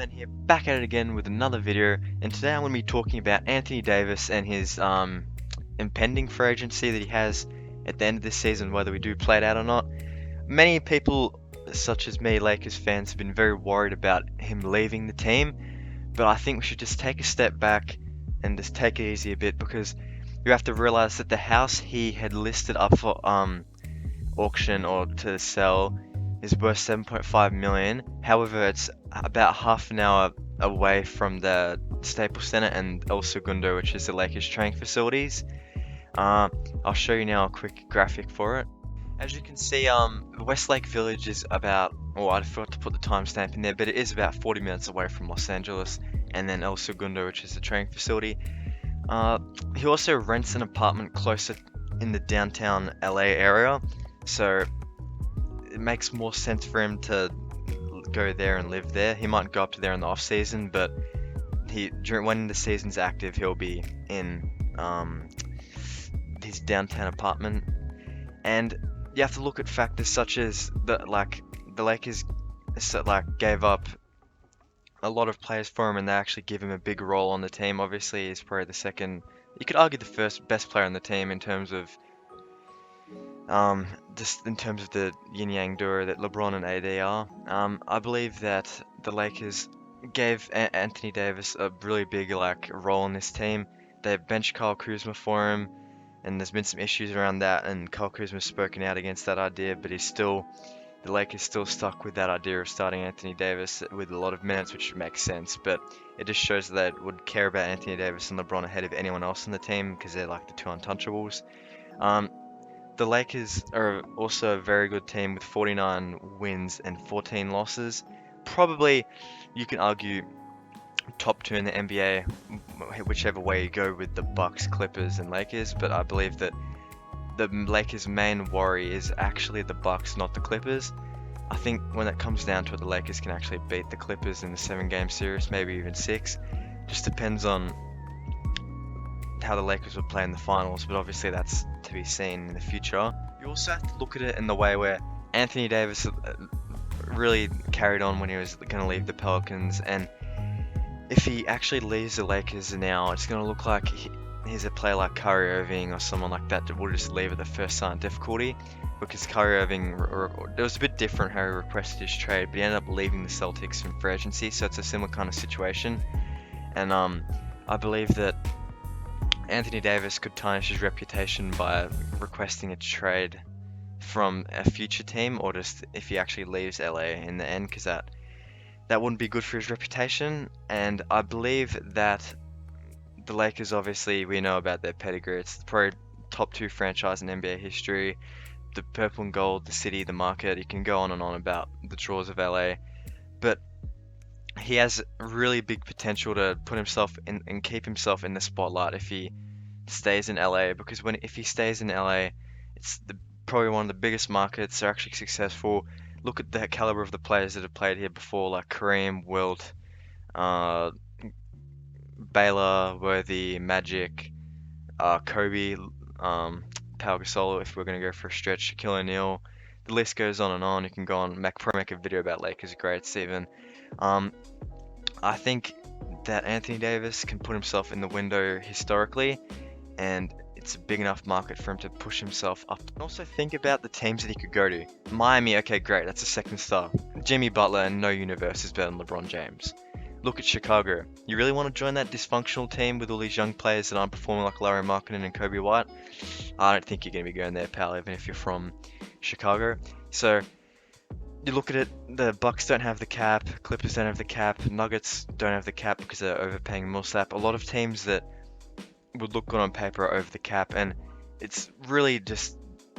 And here back at it again with another video, and today I'm going to be talking about Anthony Davis and his impending free agency that he has at the end of this season, whether we do play it out or not. Many people, such as me, Lakers fans, have been very worried about him leaving the team, but I think we should just take a step back and just take it easy a bit, because you have to realize that the house he had listed up for auction or to sell is worth 7.5 million. However, it's about half an hour away from the Staples Center and El Segundo, which is the Lakers training facilities. I'll show you now a quick graphic for it. As you can see, Westlake Village is about, oh, I forgot to put the timestamp in there, but it is about 40 minutes away from Los Angeles, and then El Segundo, which is the training facility. He also rents an apartment closer in the downtown LA area, so it makes more sense for him to go there and live there. He might go up to there in the off season, but when the season's active, he'll be in his downtown apartment. And you have to look at factors such as the Lakers gave up a lot of players for him, and they actually give him a big role on the team. Obviously, he's probably the second. You could argue the first best player on the team in terms of just in terms of the yin yang duo that LeBron and AD are. I believe that the Lakers gave Anthony Davis a really big role in this team. They benched Kyle Kuzma for him, and there's been some issues around that, and Kyle Kuzma's spoken out against that idea, but the Lakers still stuck with that idea of starting Anthony Davis with a lot of minutes, which makes sense, but it just shows that they would care about Anthony Davis and LeBron ahead of anyone else in the team because they're like the two untouchables. The Lakers are also a very good team with 49 wins and 14 losses. Probably, you can argue, top two in the NBA, whichever way you go with the Bucks, Clippers, and Lakers. But I believe that the Lakers' main worry is actually the Bucks, not the Clippers. I think when it comes down to it, the Lakers can actually beat the Clippers in the 7-game series, maybe even 6. Just depends on how the Lakers would play in the finals, but obviously that's to be seen in the future. You also have to look at it in the way where Anthony Davis really carried on when he was going to leave the Pelicans, and if he actually leaves the Lakers now, it's going to look like he's a player like Kyrie Irving or someone like that will just leave at the first sign of difficulty, because Kyrie Irving, it was a bit different how he requested his trade, but he ended up leaving the Celtics in free agency, so it's a similar kind of situation. And I believe that Anthony Davis could tarnish his reputation by requesting a trade from a future team, or just if he actually leaves LA in the end, because that wouldn't be good for his reputation. And I believe that the Lakers, obviously, we know about their pedigree. It's probably top 2 franchise in NBA history. The purple and gold, the city, the market. You can go on and on about the draws of LA, but he has really big potential to put himself in and keep himself in the spotlight if he stays in LA, because if he stays in LA, it's probably one of the biggest markets. They're actually successful. Look at the caliber of the players that have played here before, like Kareem, Wilt, Baylor, Worthy, Magic, Kobe, Pau Gasol, if we're going to go for a stretch, Shaquille O'Neal. The list goes on and on. You can go on, probably make a video about Lakers greats even. I think that Anthony Davis can put himself in the window historically, and it's a big enough market for him to push himself up. And also think about the teams that he could go to. Miami, okay, great, that's a second star. Jimmy Butler in no universe is better than LeBron James. Look at Chicago. You really want to join that dysfunctional team with all these young players that aren't performing like Larry Markkinen and Kobe White? I don't think you're going to be going there, pal, even if you're from Chicago. So you look at it, the Bucks don't have the cap, Clippers don't have the cap, Nuggets don't have the cap because they're overpaying Millsap. A lot of teams that would look good on paper are over the cap, and it's really just,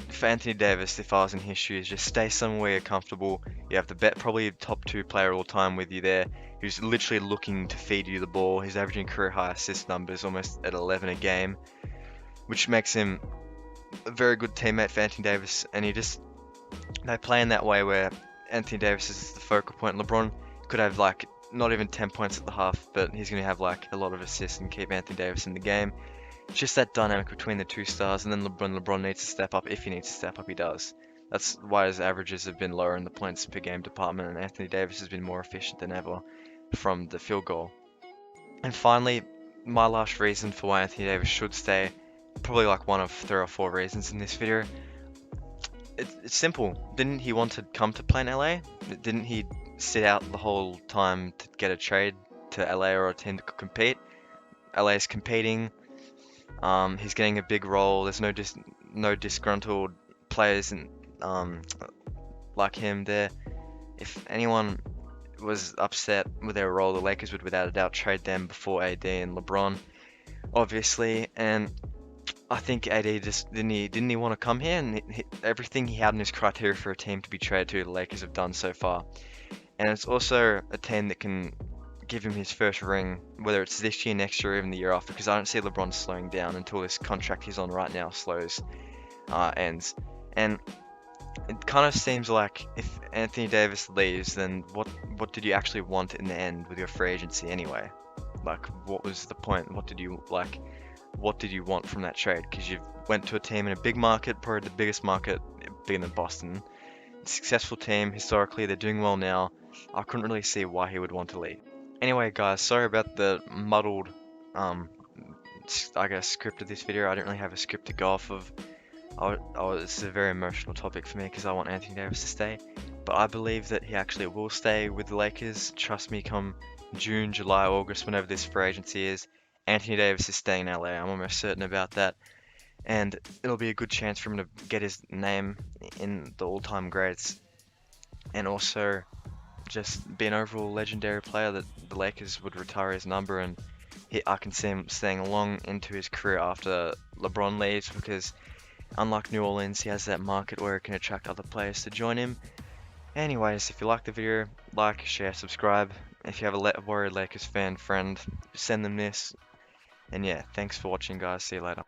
for Anthony Davis, if I was in his shoes, just stay somewhere you're comfortable. You have the probably top 2 player all time with you there, who's literally looking to feed you the ball. He's averaging career high assist numbers, almost at 11 a game, which makes him a very good teammate for Anthony Davis. And they play in that way where Anthony Davis is the focal point. LeBron could have not even 10 points at the half, but he's going to have a lot of assists and keep Anthony Davis in the game. It's just that dynamic between the two stars, and then LeBron needs to step up. If he needs to step up, he does. That's why his averages have been lower in the points per game department, and Anthony Davis has been more efficient than ever. from the field goal. And finally, my last reason for why Anthony Davis should stay, probably like one of 3 or 4 reasons in this video. It's simple. Didn't he want to come to play in LA? Didn't he sit out the whole time to get a trade to LA or a team that could compete? LA is competing. He's getting a big role. There's no disgruntled players like him there. If anyone was upset with their role, the Lakers would without a doubt trade them before AD and LeBron, obviously. And I think AD just didn't he want to come here, and everything he had in his criteria for a team to be traded to, the Lakers have done so far. And it's also a team that can give him his first ring, whether it's this year, next year, or even the year after, because I don't see LeBron slowing down until this contract he's on right now ends. And it kind of seems like if Anthony Davis leaves, then what did you actually want in the end with your free agency anyway? Like, what was the point? What did you like? What did you want from that trade? Because you went to a team in a big market, probably the biggest market, bigger than Boston. Successful team historically, they're doing well now. I couldn't really see why he would want to leave. Anyway, guys, sorry about the muddled, I guess, script of this video. I didn't really have a script to go off of. This is a very emotional topic for me because I want Anthony Davis to stay. But I believe that he actually will stay with the Lakers. Trust me, come June, July, August, whenever this free agency is, Anthony Davis is staying in LA. I'm almost certain about that. And it'll be a good chance for him to get his name in the all-time greats. And also just be an overall legendary player that the Lakers would retire his number, and I can see him staying long into his career after LeBron leaves, because unlike New Orleans, he has that market where it can attract other players to join him. Anyways, if you like the video, like, share, subscribe. If you have a Warrior Lakers fan friend, send them this. And yeah, thanks for watching, guys. See you later.